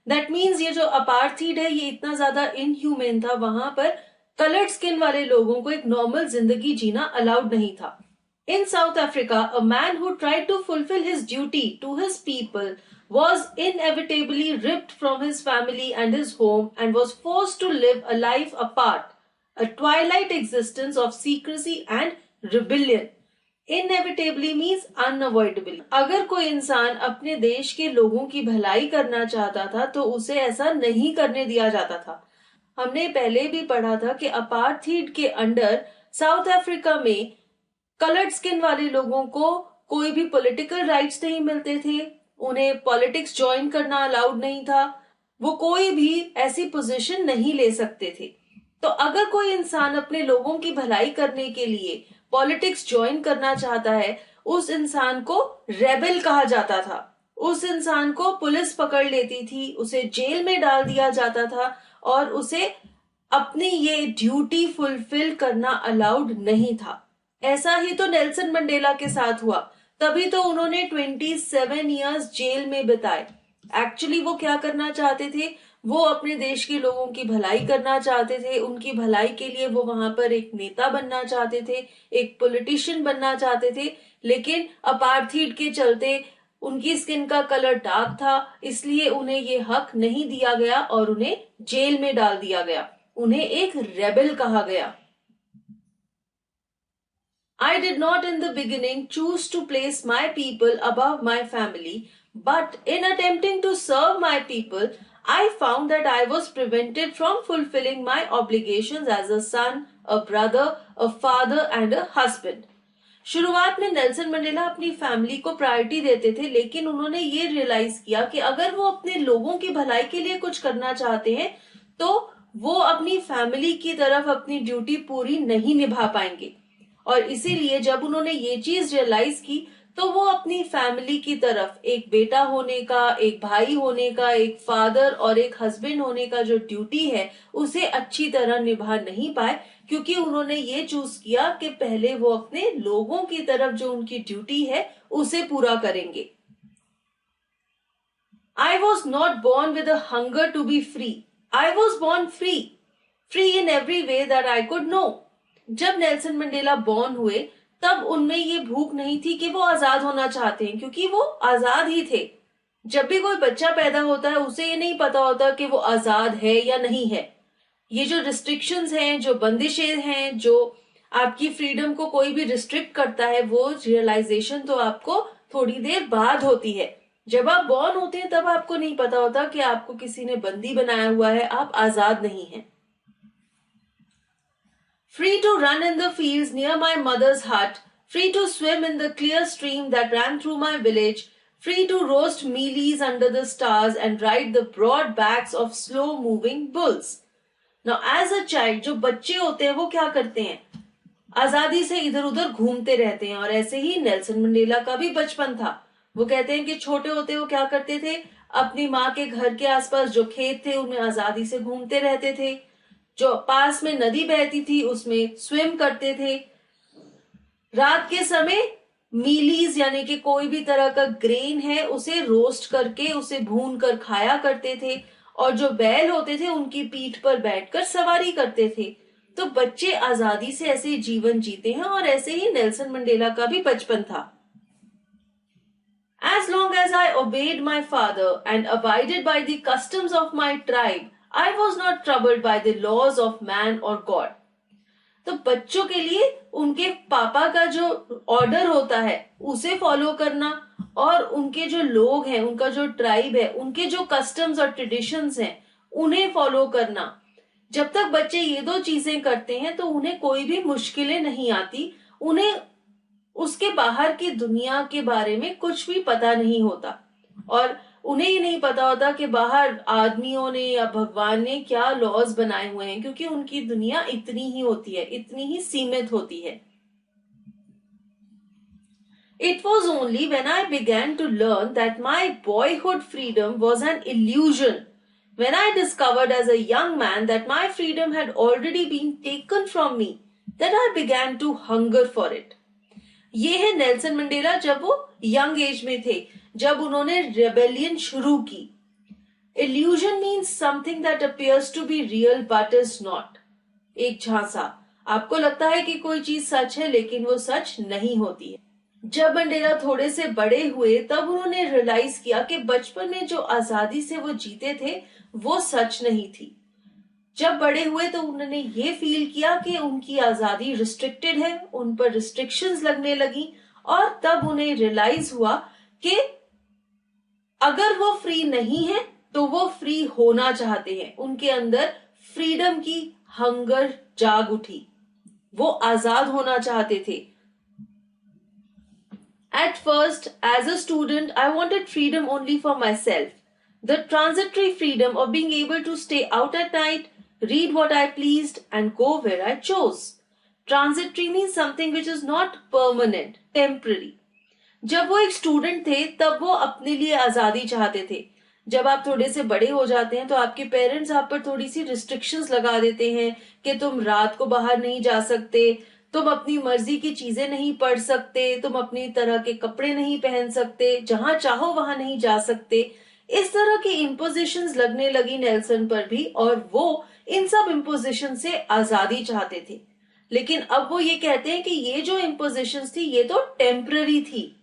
दैट मीन्स ये जो अपार्थीड है ये इतना ज्यादा इनह्यूमेन था, वहां पर कलर्ड स्किन वाले लोगों को एक नॉर्मल जिंदगी जीना अलाउड नहीं था। In South Africa, a man who tried to fulfill his duty to his people was inevitably ripped from his family and his home and was forced to live a life apart, a twilight existence of secrecy and rebellion. Inevitably means unavoidably. अगर कोई इंसान अपने देश के लोगों की भलाई करना चाहता था तो उसे ऐसा नहीं करने दिया जाता था। हमने पहले भी पढ़ा था कि अपार्थीड के अंडर साउथ अफ्रीका में कलर्ड स्किन वाले लोगों को कोई भी पॉलिटिकल राइट्स नहीं मिलते थे, उन्हें पॉलिटिक्स ज्वाइन करना अलाउड नहीं था, वो कोई भी ऐसी पोजीशन नहीं ले सकते थे। तो अगर कोई इंसान अपने लोगों की भलाई करने के लिए पॉलिटिक्स ज्वाइन करना चाहता है, उस इंसान को रेबेल कहा जाता था। उस इंसान को पुलिस पकड़ लेती थी, उसे जेल में डाल दिया जाता था और उसे अपनी ये ड्यूटी फुलफिल करना अलाउड नहीं था। ऐसा ही तो नेल्सन मंडेला के साथ हुआ, तभी तो उन्होंने 27 इयर्स जेल में बिताए। एक्चुअली वो क्या करना चाहते थे, वो अपने देश के लोगों की भलाई करना चाहते थे, उनकी भलाई के लिए वो वहां पर एक नेता बनना चाहते थे, एक पॉलिटिशियन बनना चाहते थे, लेकिन अपार्थीड के चलते उनकी स्किन का कलर डार्क था, इसलिए उन्हें ये हक नहीं दिया गया और उन्हें जेल में डाल दिया गया, उन्हें एक रेबेल कहा गया। I did not in the beginning choose to place my people above my family, but in attempting to serve my people, I found that I was prevented from fulfilling my obligations as a son, a brother, a father and a husband. शुरुआत में नेल्सन मंडेला अपनी फैमिली को प्रायोरिटी देते थे, लेकिन उन्होंने ये रियलाइज किया कि अगर वो अपने लोगों की भलाई के लिए कुछ करना चाहते हैं तो वो अपनी फैमिली की तरफ अपनी ड्यूटी पूरी नहीं निभा पाएंगे। और इसीलिए जब उन्होंने ये चीज रियलाइज की तो वो अपनी फैमिली की तरफ एक बेटा होने का, एक भाई होने का, एक फादर और एक हस्बैंड होने का जो ड्यूटी है उसे अच्छी तरह निभा नहीं पाए, क्योंकि उन्होंने ये चूज किया कि पहले वो अपने लोगों की तरफ जो उनकी ड्यूटी है उसे पूरा करेंगे। I was not born with a hunger to be free. I was born free. Free in every way that I could know. जब नेल्सन मंडेला बॉर्न हुए तब उनमें ये भूख नहीं थी कि वो आजाद होना चाहते हैं, क्योंकि वो आजाद ही थे। जब भी कोई बच्चा पैदा होता है उसे ये नहीं पता होता कि वो आजाद है या नहीं है। ये जो रिस्ट्रिक्शंस हैं, जो बंदिशें हैं, जो आपकी फ्रीडम को कोई भी रिस्ट्रिक्ट करता है, वो रियलाइजेशन तो आपको थोड़ी देर बाद होती है। जब आप बॉर्न होते हैं तब आपको नहीं पता होता कि आपको किसी ने बंदी बनाया हुआ है, आप आजाद नहीं हैं। Free to run in the fields near my mother's hut, free to swim in the clear stream that ran through my village, free to roast mealies under the stars and ride the broad backs of slow-moving bulls. Now, as a child, जो बच्चे होते हैं वो क्या करते हैं, आजादी से इधर उधर घूमते रहते हैं, और ऐसे ही नेल्सन मंडेला का भी बचपन था। वो कहते हैं कि छोटे होते वो क्या करते थे, अपनी माँ के घर के आसपास जो खेत थे उनमें आजादी से घूमते रहते थे, जो पास में नदी बहती थी उसमें स्विम करते थे। रात के समय मीलीज यानी कि कोई भी तरह का ग्रेन है उसे रोस्ट करके, उसे भून कर खाया करते थे, और जो बैल होते थे उनकी पीठ पर बैठकर सवारी करते थे। तो बच्चे आजादी से ऐसे जीवन जीते हैं, और ऐसे ही नेल्सन मंडेला का भी बचपन था। As long as I obeyed my father and abided by the customs of my tribe, I was not troubled by the laws of man or God. तो बच्चों के लिए उनके पापा का जो ऑर्डर होता है उसे फॉलो करना, और उनके जो लोग हैं, उनका जो ट्राइब है, उनके जो कस्टम्स और ट्रेडिशंस हैं उन्हें फॉलो करना, जब तक बच्चे ये दो चीजें करते हैं तो उन्हें कोई भी मुश्किलें नहीं आती, उन्हें उसके बाहर की दुनिया के बारे में कुछ भी पता नहीं होता और उन्हें ही नहीं पता होता कि बाहर आदमियों ने या भगवान ने क्या लॉज बनाए हुए हैं, क्योंकि उनकी दुनिया इतनी ही होती है, इतनी ही सीमित होती है. It was only when I began to learn that my boyhood freedom was an illusion, when I discovered as a young man that my freedom had already been taken from me, that I began to hunger for it. ये है नेल्सन मंडेला जब वो यंग एज में थे, जब उन्होंने रेबेलियन शुरू की. Illusion means something that appears to be real but is not. एक झांसा, आपको लगता है कि कोई चीज सच है लेकिन वो सच नहीं होती है. जब मंडेला थोड़े से बड़े हुए तब उन्होंने रियलाइज किया कि बचपन में जो आजादी से वो जीते थे वो सच नहीं थी. जब बड़े हुए तो उन्होंने ये फील किया कि उनकी आजादी रिस्ट्रिक्टेड है, उन पर रिस्ट्रिक्शंस लगने लगी और तब उन्हें रियलाइज हुआ कि अगर वो फ्री नहीं है तो वो फ्री होना चाहते हैं. उनके अंदर फ्रीडम की हंगर जाग उठी, वो आजाद होना चाहते थे. At first, as a student, I wanted freedom only for myself. The transitory freedom of being able to stay out at night, read what I pleased, and go where I chose. Transitory means something which is not permanent, temporary. जब वो एक स्टूडेंट थे तब वो अपने लिए आजादी चाहते थे. जब आप थोड़े से बड़े हो जाते हैं तो आपके पेरेंट्स आप पर थोड़ी सी रिस्ट्रिक्शंस लगा देते हैं कि तुम रात को बाहर नहीं जा सकते, तुम अपनी मर्जी की चीजें नहीं पढ़ सकते, तुम अपनी तरह के कपड़े नहीं पहन सकते, जहां चाहो वहां नहीं जा सकते. इस तरह की इम्पोजिशंस लगने लगी नेल्सन पर भी और वो इन सब इम्पोजिशन से आजादी चाहते थे. लेकिन अब वो ये कहते हैं कि ये जो इम्पोजिशंस थी ये तो टेम्पररी थी.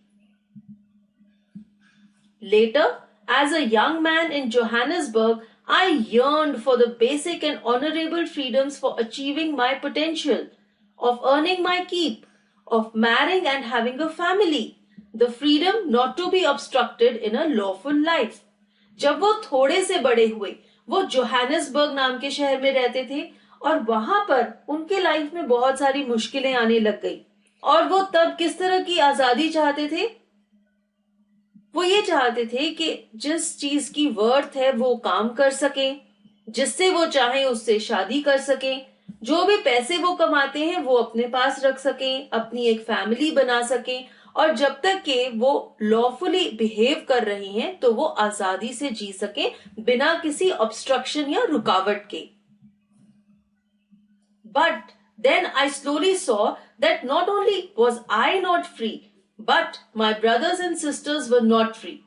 Later, as a young man in Johannesburg, I yearned for the basic and honorable freedoms for achieving my potential, of earning my keep, of marrying and having a family, the freedom not to be obstructed in a lawful life. जब वो थोड़े से बड़े हुए, वो जोहानिसबर्ग नाम के शहर में रहते थे और वहां पर उनके लाइफ में बहुत सारी मुश्किलें आने लग गई. और वो तब किस तरह की आजादी चाहते थे? वो ये चाहते थे कि जिस चीज की वर्थ है वो काम कर सकें, जिससे वो चाहे उससे शादी कर सकें, जो भी पैसे वो कमाते हैं वो अपने पास रख सकें, अपनी एक फैमिली बना सकें और जब तक के वो लॉफुली बिहेव कर रहे हैं तो वो आजादी से जी सकें बिना किसी ऑब्स्ट्रक्शन या रुकावट के. But then I slowly saw that not only was I not free, but my brothers and sisters were not free.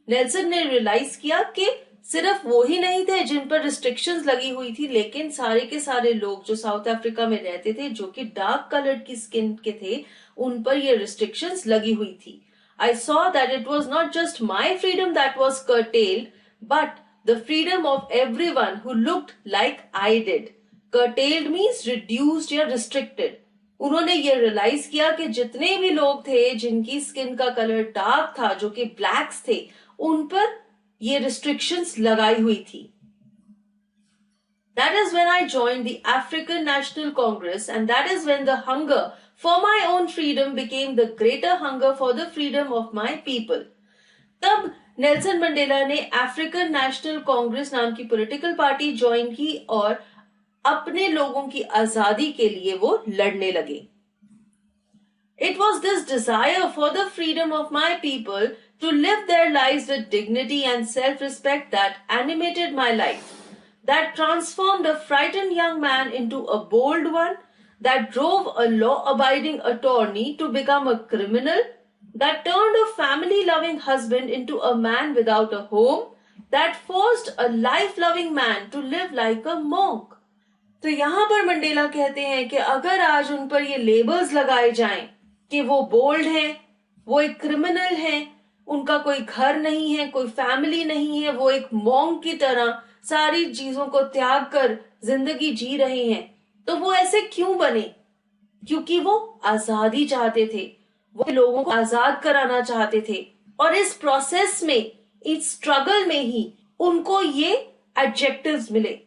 Nelson ने रियलाइज किया कि सिर्फ वो ही नहीं थे जिन पर रिस्ट्रिक्शंस लगी हुई थी, लेकिन सारे के सारे लोग जो साउथ अफ्रीका में रहते थे जो कि डार्क कलर्ड की स्किन के थे उन पर ये रिस्ट्रिक्शंस लगी हुई थी. I saw that it was not just my freedom that was curtailed, but the freedom of everyone who looked like I did. Curtailed means reduced या restricted. उन्होंने ये रियलाइज किया कि जितने भी लोग थे जिनकी स्किन का कलर डार्क था, जो कि ब्लैक्स थे, उन पर ये रिस्ट्रिक्शंस लगाई हुई थी. That is when I joined the African National Congress and that is when the hunger for my own freedom became the greater hunger for the freedom of my people. तब नेल्सन मंडेला ने अफ्रीकन नेशनल कांग्रेस नाम की पॉलिटिकल पार्टी ज्वाइन की और अपने लोगों की आजादी के लिए वो लड़ने लगे. It was this desire for the freedom of my people to live their lives with dignity and self-respect that animated my life, that transformed a frightened young man into a bold one, that drove a law-abiding attorney to become a criminal, that turned a family-loving husband into a man without a home, that forced a life-loving man to live like a monk. तो यहाँ पर मंडेला कहते हैं कि अगर आज उन पर ये लेबल्स लगाए जाएं कि वो बोल्ड हैं, वो एक क्रिमिनल हैं, उनका कोई घर नहीं है, कोई फैमिली नहीं है, वो एक मॉन्क की तरह सारी चीजों को त्याग कर जिंदगी जी रहे हैं, तो वो ऐसे क्यों बने? क्योंकि वो आजादी चाहते थे, वो लोगों को आजाद कराना चाहते थे और इस प्रोसेस में, इस स्ट्रगल में ही उनको ये एडजेक्टिव्स मिले.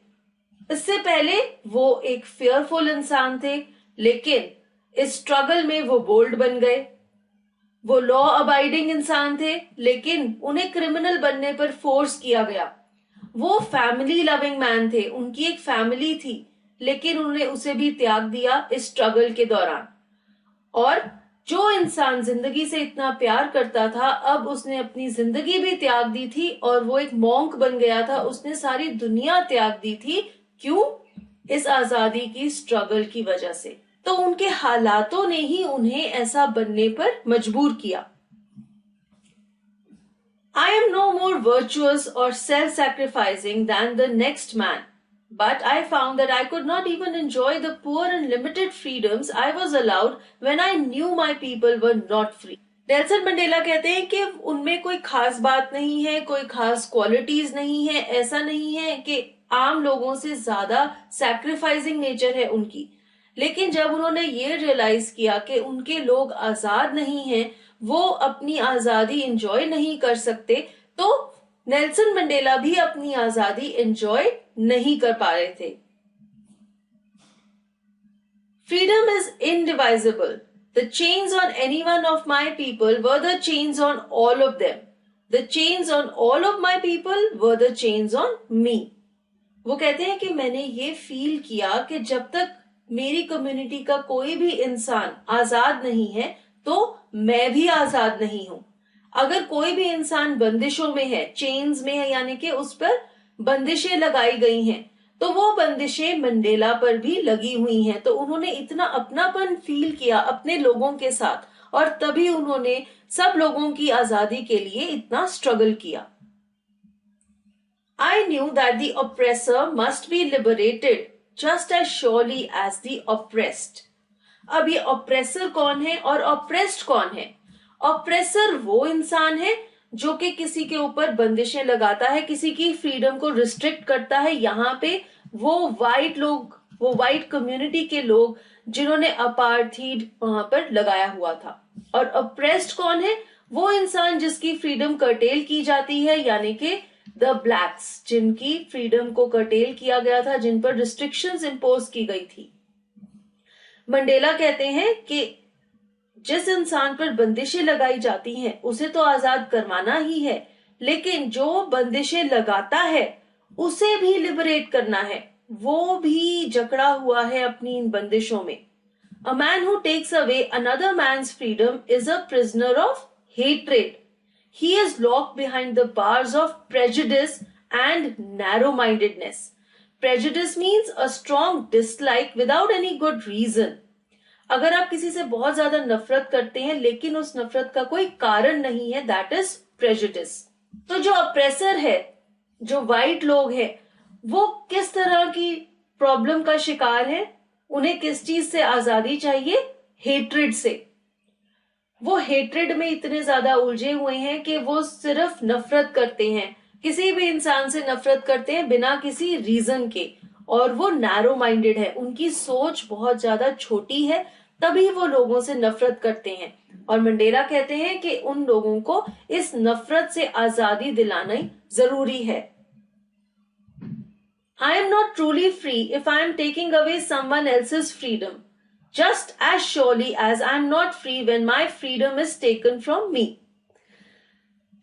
इससे पहले वो एक फियरफुल इंसान थे, लेकिन इस स्ट्रगल में वो बोल्ड बन गए। वो लॉ अबाइडिंग इंसान थे, लेकिन उन्हें क्रिमिनल बनने पर फोर्स किया गया। वो फैमिली लविंग मैन थे, उनकी एक फैमिली थी, लेकिन उन्होंने उसे भी त्याग दिया इस स्ट्रगल के दौरान। और जो इंसान जिंदगी से इतना प्यार करता था, अब उसने अपनी जिंदगी भी त्याग दी थी और वो एक मॉन्क बन गया था। उसने सारी दुनिया त्याग दी थी। क्यों? इस आजादी की स्ट्रगल की वजह से। तो उनके हालातों ने ही उन्हें ऐसा बनने पर मजबूर किया। I am no more virtuous or self-sacrificing than the next man. But I found that I could not even enjoy the poor and limited freedoms I was allowed when I knew my people were not free. Nelson Mandela कहते हैं कि उनमें कोई खास बात नहीं है, कोई खास क्वालिटीज नहीं है, ऐसा नहीं है कि आम लोगों से ज्यादा सैक्रिफाइसिंग नेचर है उनकी। लेकिन जब उन्होंने ये रियलाइज किया कि उनके लोग आजाद नहीं हैं, वो अपनी आजादी एंजॉय नहीं कर सकते, तो नेल्सन मंडेला भी अपनी आजादी एंजॉय नहीं कर पा रहे थे। Freedom is indivisible. The chains on any one of my people were the chains on all of them. The chains on all of my people were the chains on me. वो कहते हैं कि मैंने ये फील किया कि जब तक मेरी कम्युनिटी का कोई भी इंसान आजाद नहीं है, तो मैं भी आजाद नहीं हूं। अगर कोई भी इंसान बंदिशों में है, चेन्स में है, यानी कि उस पर बंदिशें लगाई गई हैं, तो वो बंदिशें मंडेला पर भी लगी हुई हैं। तो उन्होंने इतना अपनापन फील किया अपने लोगों के साथ, और तभी उन्होंने सब लोगों की आजादी के लिए इतना स्ट्रगल किया। I knew that the oppressor must be liberated just as surely as the oppressed. अब ये ऑप्रेसर कौन है और ऑप्रेस्ड कौन है? ऑप्रेसर वो इंसान है जो कि किसी के ऊपर बंदिशें लगाता है, किसी की फ्रीडम को रिस्ट्रिक्ट करता है। यहाँ पे वो वाइट लोग, वो वाइट कम्युनिटी के लोग जिन्होंने अपार्थीड वहां पर लगाया हुआ था। और ऑप्रेस्ड कौन है? वो इंसान जिसकी फ्रीडम कर्टेल की जाती है, यानी कि द ब्लैक्स, जिनकी फ्रीडम को कर्टेल किया गया था, जिन पर रिस्ट्रिक्शंस इंपोज की गई थी। मंडेला कहते हैं कि जिस इंसान पर बंदिशें लगाई जाती हैं उसे तो आजाद करवाना ही है, लेकिन जो बंदिशें लगाता है उसे भी लिबरेट करना है। वो भी जकड़ा हुआ है अपनी इन बंदिशों में। A man who takes away another man's freedom is a prisoner of hatred. He is locked behind the bars of prejudice and narrow-mindedness. Prejudice means a strong dislike without any good reason. अगर आप किसी से बहुत ज्यादा नफरत करते हैं लेकिन उस नफरत का कोई कारण नहीं है, दैट इज प्रेजुडिस। तो जो अप्रेसर है, जो वाइट लोग हैं, वो किस तरह की प्रॉब्लम का शिकार है? उन्हें किस चीज से आजादी चाहिए? हेट्रेड से। वो हेट्रेड में इतने ज्यादा उलझे हुए हैं कि वो सिर्फ नफरत करते हैं, किसी भी इंसान से नफरत करते हैं बिना किसी रीजन के। और वो नैरो माइंडेड है, उनकी सोच बहुत ज्यादा छोटी है, तभी वो लोगों से नफरत करते हैं। और मंडेला कहते हैं कि उन लोगों को इस नफरत से आजादी दिलाना जरूरी है। I am not truly free if I am taking away someone else's freedom, just as surely as I am not free when my freedom is taken from me.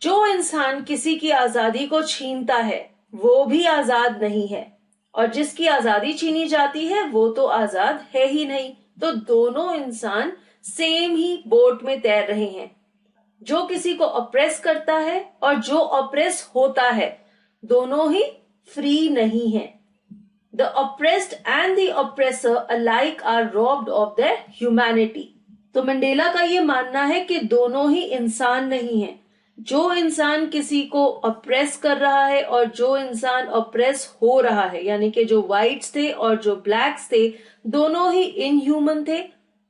जो इंसान किसी की आजादी को छीनता है वो भी आजाद नहीं है, और जिसकी आजादी छीनी जाती है वो तो आजाद है ही नहीं। तो दोनों इंसान सेम ही बोट में तैर रहे हैं। जो किसी को ऑप्रेस करता है और जो ऑप्रेस होता है, दोनों ही फ्री नहीं है। The oppressed and the oppressor alike are robbed of their humanity. तो मंडेला का ये मानना है कि दोनों ही इंसान नहीं है। जो इंसान किसी को ऑप्रेस कर रहा है और जो इंसान ऑप्रेस हो रहा है, यानी कि जो व्हाइट्स थे और जो ब्लैक्स थे, दोनों ही इनह्यूमन थे।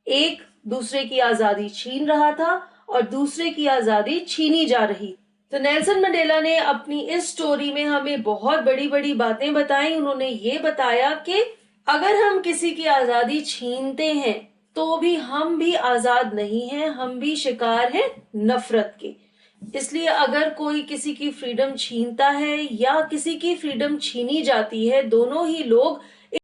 एक दूसरे की आजादी छीन रहा था और दूसरे की आजादी छीनी जा रही। तो नेल्सन मंडेला ने अपनी इस स्टोरी में हमें बहुत बड़ी बड़ी बातें बताई। उन्होंने ये बताया कि अगर हम किसी की आजादी छीनते हैं तो भी हम भी आजाद नहीं हैं, हम भी शिकार हैं नफरत के। इसलिए अगर कोई किसी की फ्रीडम छीनता है या किसी की फ्रीडम छीनी जाती है, दोनों ही लोग